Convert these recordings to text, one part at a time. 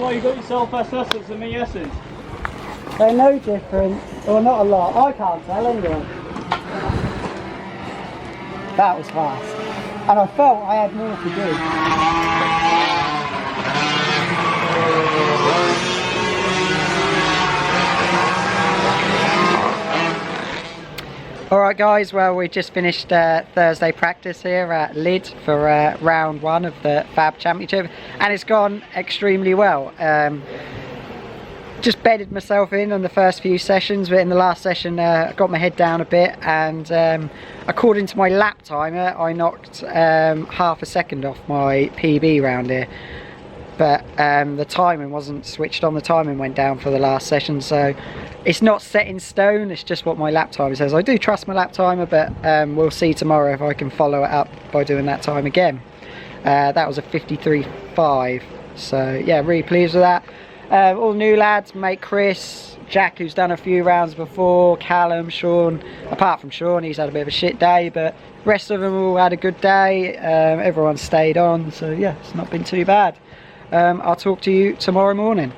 why you got yourself SS and me S's. They're no different, or not a lot. I can't tell anyway. That was fast. And I felt I had more to do. Alright guys, well we just finished Thursday practice here at Lid for round 1 of the Fab Championship, and it's gone extremely well. Just bedded myself in on the first few sessions, but in the last session I got my head down a bit, and according to my lap timer I knocked half a second off my PB round here, but the timing wasn't switched on. The timing went down for the last session, so it's not set in stone, it's just what my lap timer says. I do trust my lap timer, but we'll see tomorrow if I can follow it up by doing that time again. That was a 53.5, so yeah, really pleased with that. All new lads, mate Chris, Jack who's done a few rounds before, Callum, Sean. Apart from Sean, he's had a bit of a shit day, but the rest of them all had a good day. Everyone stayed on, so yeah, it's not been too bad. I'll talk to you tomorrow morning.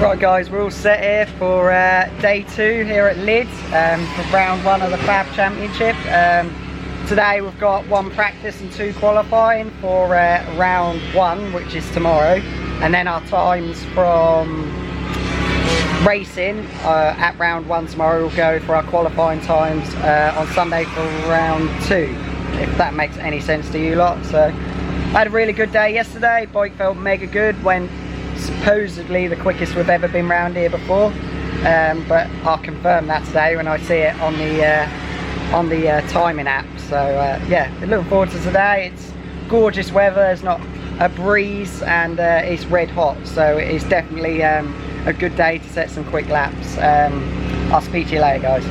Right guys, we're all set here for day 2 here at Lid for round 1 of the Fab Championship. Today we've got 1 practice and 2 qualifying for round 1, which is tomorrow, and then our times from racing at round 1 tomorrow will go for our qualifying times on Sunday for round 2, if that makes any sense to you lot. So I had a really good day yesterday. Bike felt mega good, went supposedly the quickest we've ever been round here before, but I'll confirm that today when I see it on the timing app. So yeah, looking forward to today. It's gorgeous weather, there's not a breeze, and it's red hot, so it's definitely a good day to set some quick laps. I'll speak to you later guys.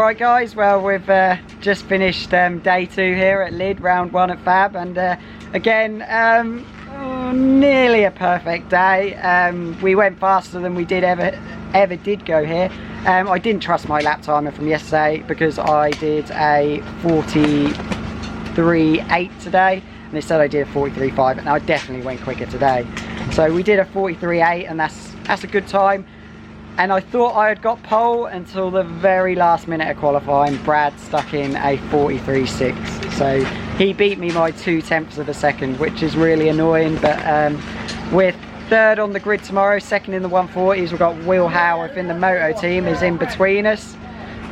Alright guys, well we've just finished day 2 here at Lid, round 1 at Fab, and again, nearly a perfect day. We went faster than we did ever did go here. I didn't trust my lap timer from yesterday because I did a 43.8 today, and they said I did a 43.5, and I definitely went quicker today. So we did a 43.8, and that's a good time. And I thought I had got pole until the very last minute of qualifying. Brad stuck in a 43.6, so he beat me by 0.2 of a second, which is really annoying. But we're third on the grid tomorrow, second in the 140s. We've got Will Howarth in the moto team is in between us.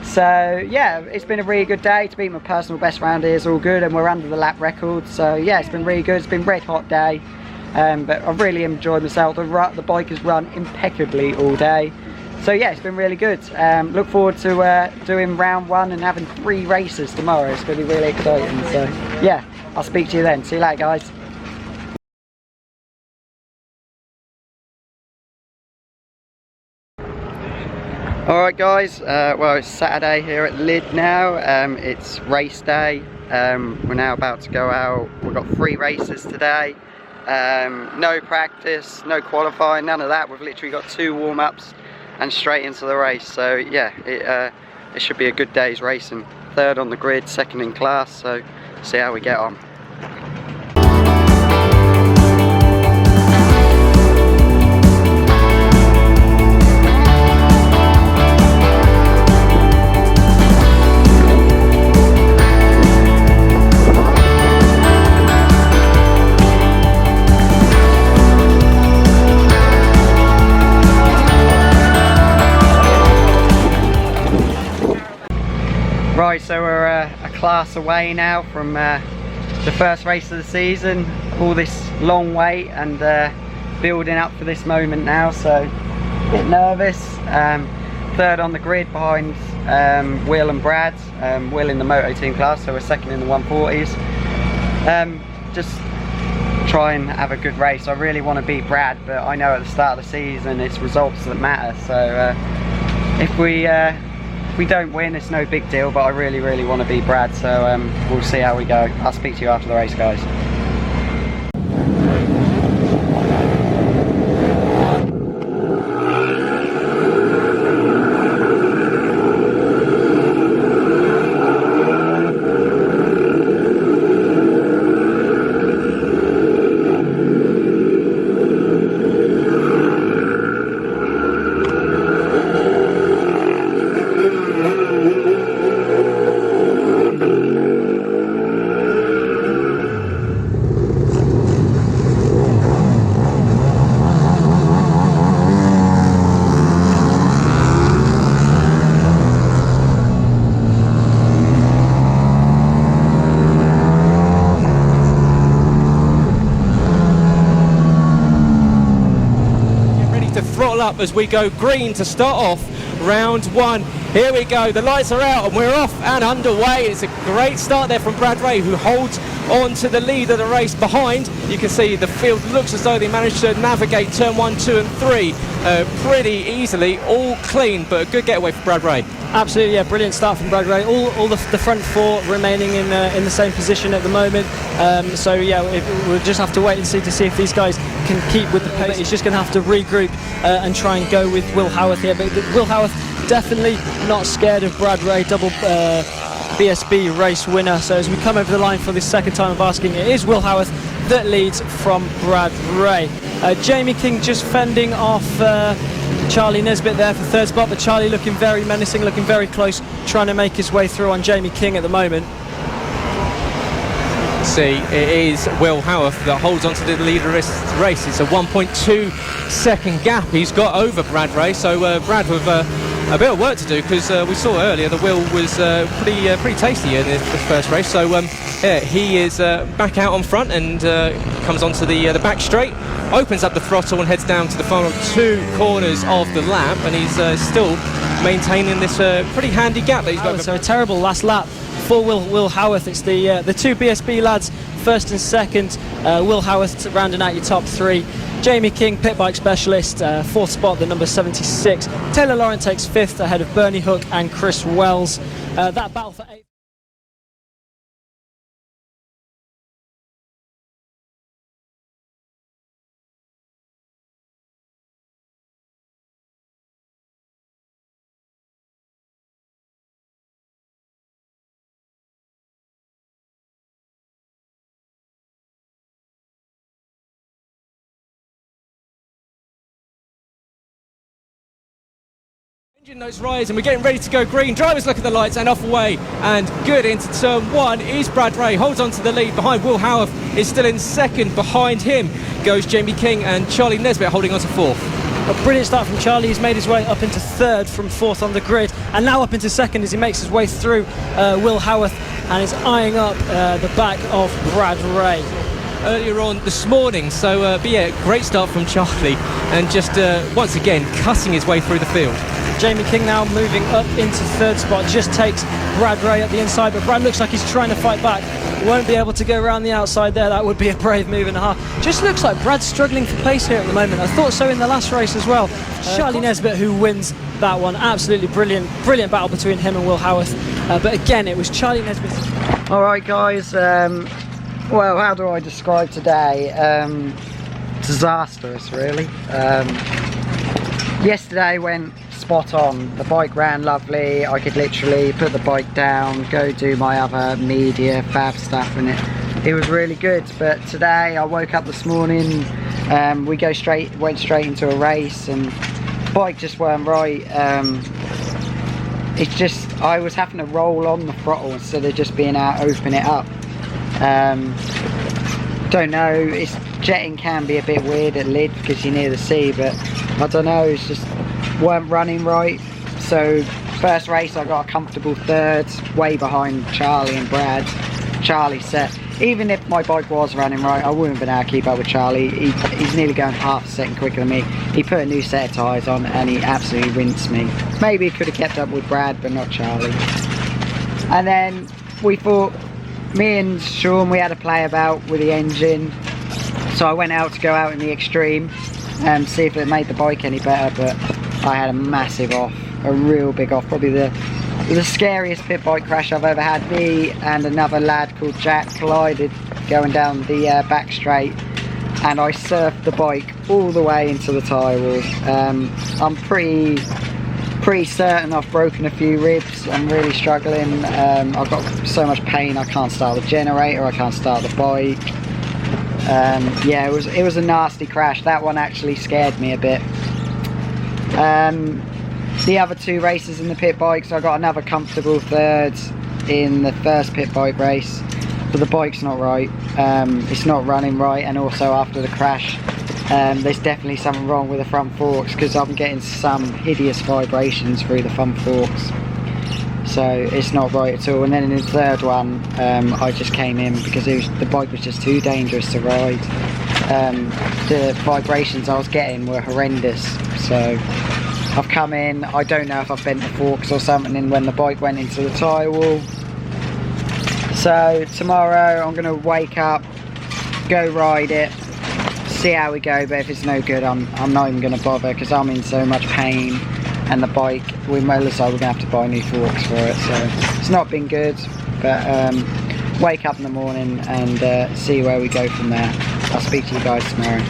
So yeah, it's been a really good day. To beat my personal best round here is all good, and we're under the lap record. So yeah, it's been really good. It's been a red hot day, but I've really enjoyed myself. The bike has run impeccably all day. So yeah, it's been really good. Look forward to doing round 1 and having 3 races tomorrow. It's going to be really exciting. So yeah, I'll speak to you then. See you later, guys. Alright guys, well it's Saturday here at Lid now. It's race day. We're now about to go out. We've got 3 races today. No practice, no qualifying, none of that. We've literally got 2 warm-ups and straight into the race. So yeah, it should be a good day's racing. Third on the grid, second in class, so see how we get on. Right, so we're a class away now from the first race of the season. All this long wait and building up for this moment now, so a bit nervous. Third on the grid behind Will and Brad. Will in the moto team class, so we're second in the 140s. Just try and have a good race. I really want to beat Brad, but I know at the start of the season it's results that matter. So if we don't win, it's no big deal, but I really want to beat Brad, so we'll see how we go. I'll speak to you after the race, guys. Throttle up as we go green to start off round 1. Here we go, the lights are out and we're off and underway. It's a great start there from Brad Ray, who holds on to the lead of the race. Behind, you can see the field looks as though they managed to navigate turn 1, 2 and 3 pretty easily, all clean, but a good getaway for Brad Ray. Absolutely, yeah, brilliant start from Brad Ray. All the front 4 remaining in the same position at the moment. So yeah, we'll just have to wait and see if these guys can keep with the pace. He's just going to have to regroup and try and go with Will Howarth here. But Will Howarth definitely not scared of Brad Ray, double BSB race winner. So as we come over the line for this second time of asking, it is Will Howarth that leads from Brad Ray. Jamie King just fending off Charlie Nesbitt there for third spot, but Charlie looking very menacing, looking very close, trying to make his way through on Jamie King at the moment. See, it is Will Howarth that holds on to the lead of this race. It's a 1.2 second gap he's got over Brad Ray, so Brad with a bit of work to do, because we saw earlier the Will was pretty tasty in this first race. So yeah, he is back out on front and comes onto the back straight, opens up the throttle and heads down to the final 2 corners of the lap, and he's still maintaining this pretty handy gap that he's got. So a terrible last lap for Will Howarth. It's the 2 BSB lads first and second. Will Howarth rounding out your top three. Jamie King, pit bike specialist, fourth spot, the number 76. Taylor Lauren takes fifth ahead of Bernie Hook and Chris Wells. That battle for eighth. Engine notes rise and we're getting ready to go green. Drivers look at the lights and off away. And good into turn one is Brad Ray. Holds on to the lead behind Will Howarth. Is still in second. Behind him goes Jamie King and Charlie Nesbitt holding on to fourth. A brilliant start from Charlie. He's made his way up into third from fourth on the grid, and now up into second as he makes his way through Will Howarth and is eyeing up the back of Brad Ray. Earlier on this morning, so but yeah, great start from Charlie and just once again cutting his way through the field. Jamie King now moving up into third spot, just takes Brad Ray at the inside, but Brad looks like he's trying to fight back. Won't be able to go around the outside there. That would be a brave move and a half. Just looks like Brad's struggling for pace here at the moment. I thought so in the last race as well. Charlie Nesbitt who wins that one. Absolutely brilliant battle between him and Will Howarth. But again, it was Charlie Nesbitt. All right, guys. Well, how do I describe today? Disastrous, really. Yesterday went spot on. The bike ran lovely. I could literally put the bike down, go do my other media fab stuff, and it was really good. But today I woke up this morning, we went straight into a race, and the bike just weren't right. It's just, I was having to roll on the throttle instead of just being out, open it up. Don't know, jetting can be a bit weird at Lid because you're near the sea, but I don't know, it's just weren't running right. So first race I got a comfortable third, way behind Charlie and Brad. Charlie set, even if my bike was running right, I wouldn't have been able to keep up with Charlie. He's nearly going half a second quicker than me. He put a new set of tyres on and he absolutely rinsed me. Maybe he could have kept up with Brad, but not Charlie. And then we thought, me and Sean, we had a play about with the engine. So I went out to go out in the extreme and see if it made the bike any better, but I had a massive off, a real big off, probably the scariest pit bike crash I've ever had. Me and another lad called Jack collided going down the back straight, and I surfed the bike all the way into the tyre wall. I'm pretty certain I've broken a few ribs. I'm really struggling. I've got so much pain I can't start the generator, I can't start the bike. Yeah, it was a nasty crash. That one actually scared me a bit. The other two races in the pit bikes, I got another comfortable third in the first pit bike race, but the bike's not right. It's not running right, and also after the crash, there's definitely something wrong with the front forks because I'm getting some hideous vibrations through the front forks. So it's not right at all. And then in the third one, I just came in because the bike was just too dangerous to ride. The vibrations I was getting were horrendous. So I've come in, I don't know if I've bent the forks or something in when the bike went into the tyre wall. So tomorrow I'm going to wake up, go ride it, see how we go, but if it's no good I'm not even going to bother because I'm in so much pain. And the bike, we might decide we're going to have to buy new forks for it, so it's not been good, but wake up in the morning and see where we go from there. I'll speak to you guys tomorrow.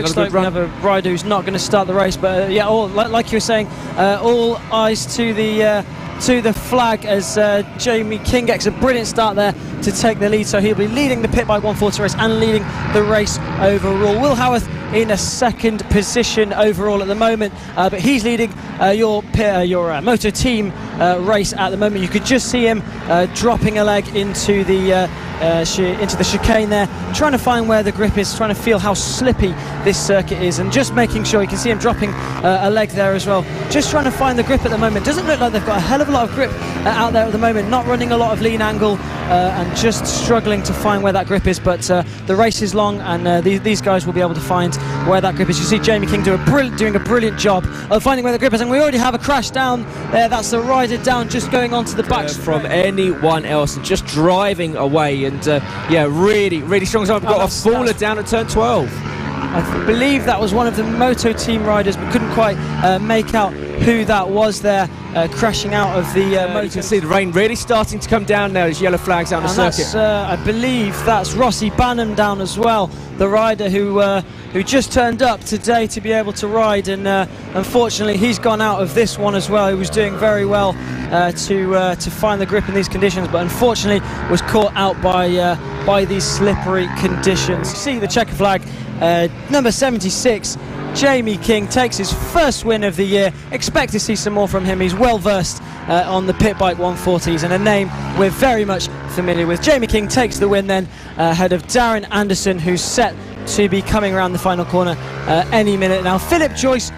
looks like we have a rider who's not going to start the race, but yeah, like you were saying, all eyes to the flag as Jamie King gets a brilliant start there to take the lead, so he'll be leading the pit bike 140 race and leading the race overall. Will Howarth in a second position overall at the moment, but he's leading your moto team race at the moment. You could just see him dropping a leg into the chicane there, trying to find where the grip is, trying to feel how slippy this circuit is, and just making sure. You can see him dropping a leg there as well, just trying to find the grip at the moment. Doesn't look like they've got a hell of a lot of grip out there at the moment, not running a lot of lean angle, and just struggling to find where that grip is, but the race is long, and these guys will be able to find where that grip is. You see Jamie King doing a brilliant job of finding where the grip is, and we already have a crash down there. That's the rider down, just going onto the back from anyone else and just driving away, and yeah, really strong. So I've got a faller down at turn 12. I believe that was one of the moto team riders, but couldn't quite make out who that was there, crashing out of the moto. You can see the rain really starting to come down now. There's yellow flags out on the circuit. I believe that's Rossi Banham down as well, the rider who just turned up today to be able to ride, and unfortunately he's gone out of this one as well. He was doing very well to find the grip in these conditions, but unfortunately was caught out by these slippery conditions. You see the checker flag, number 76, Jamie King takes his first win of the year. Expect to see some more from him. He's well versed on the pit bike 140s, and a name we're very much familiar with. Jamie King takes the win then, ahead of Darren Anderson, who's set to be coming around the final corner any minute now. Philip Joyce.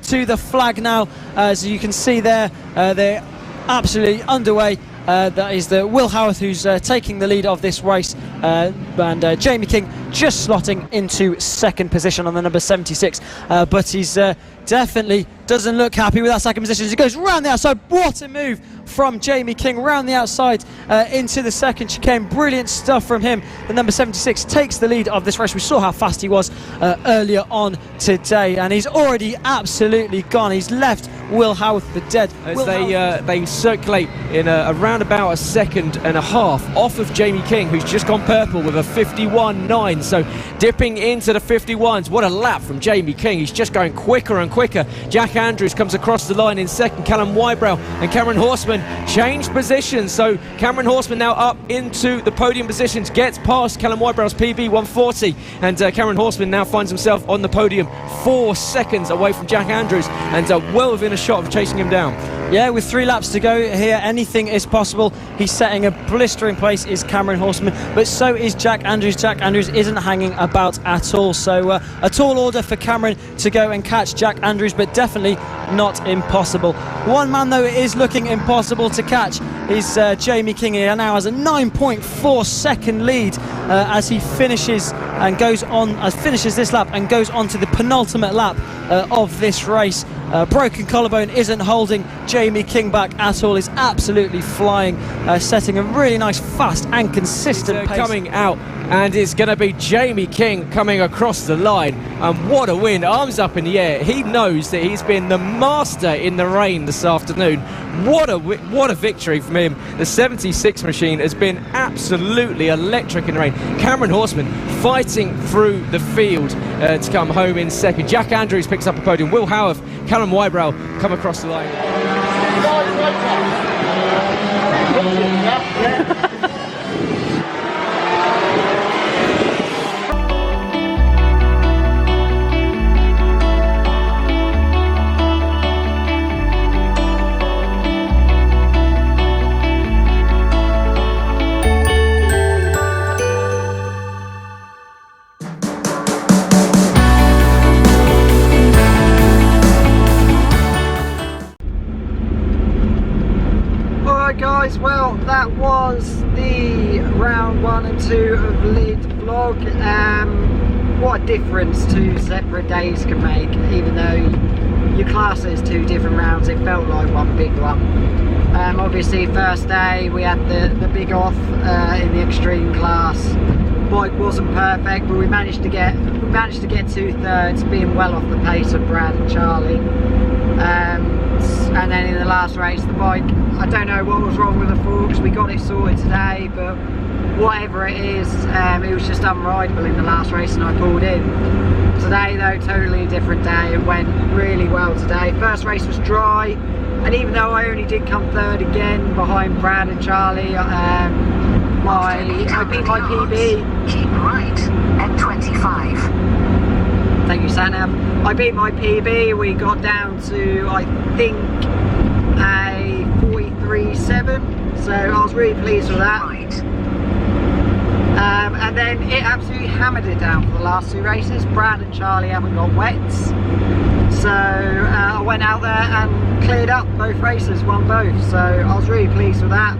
To the flag now, as you can see there, they're absolutely underway. That is the Will Howarth who's taking the lead of this race, and Jamie King just slotting into second position on the number 76, but he's definitely doesn't look happy with that second position as he goes round the outside. What a move from Jamie King, round the outside into the second chicane. Brilliant stuff from him. The number 76 takes the lead of this race. We saw how fast he was earlier on today, and he's already absolutely gone. He's left Will Howarth for dead. As they circulate in around about a second and a half off of Jamie King, who's just gone purple with a 51.9, so dipping into the 51s. What a lap from Jamie King. He's just going quicker and quicker. Jack Andrews comes across the line in second. Callum Wybrow and Cameron Horseman changed positions, so Cameron Horseman now up into the podium positions, gets past Callum Wybrow's PB 140, and Cameron Horseman now finds himself on the podium 4 seconds away from Jack Andrews, and well within a shot of chasing him down. Yeah, with 3 laps to go here, anything is possible. He's setting a blistering pace, is Cameron Horseman, but so is Jack Andrews. Jack Andrews isn't hanging about at all, so a tall order for Cameron to go and catch Jack Andrews, but definitely not impossible. One man though it is looking impossible to catch is Jamie King. He now has a 9.4 second lead as he finishes and goes on, finishes this lap and goes on to the penultimate lap of this race. Broken collarbone isn't holding Jamie King back at all. He's absolutely flying, setting a really nice, fast and consistent pace. Coming out, and it's going to be Jamie King coming across the line, and what a win. Arms up in the air. He knows that he's been the master in the rain this afternoon. What a victory from him. The 76 machine has been absolutely electric in the rain. Cameron Horseman fighting through the field to come home in second. Jack Andrews picks up a podium. Will Howarth, Callum Wybrow come across the line. guys, well that was the round 1 and 2 of Lid vlog. What a difference 2 separate days can make. Even though you class it as 2 different rounds, it felt like one big one. Obviously first day we had the big off in the extreme class. Bike wasn't perfect, but we managed to get 2/3, being well off the pace of Brad and Charlie. And then in the last race, the bike, I don't know what was wrong with the forks. We got it sorted today, but whatever it is, it was just unrideable in the last race, and I pulled in. Today though, totally different day. It went really well today. First race was dry, and even though I only did come 3rd again behind Brad and Charlie, I beat my PB. Keep right at 25. Thank you, Sanav. I beat my PB. We got down to, I think, a 43.7. So I was really pleased with that. And then it absolutely hammered it down for the last 2 races. Brad and Charlie haven't got wets. So I went out there and cleared up both races, won both. So I was really pleased with that.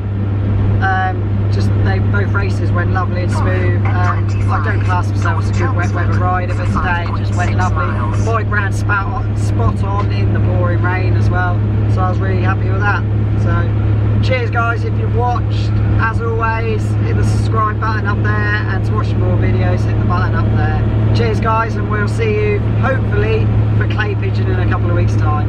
Both races went lovely and smooth. I don't class myself as a good wet weather rider, but today it just went lovely. Bike ran spot on in the pouring rain as well, so I was really happy with that. So cheers guys if you've watched. As always, hit the subscribe button up there, and to watch more videos, hit the button up there. Cheers guys, and we'll see you hopefully for clay pigeon in a couple of weeks time.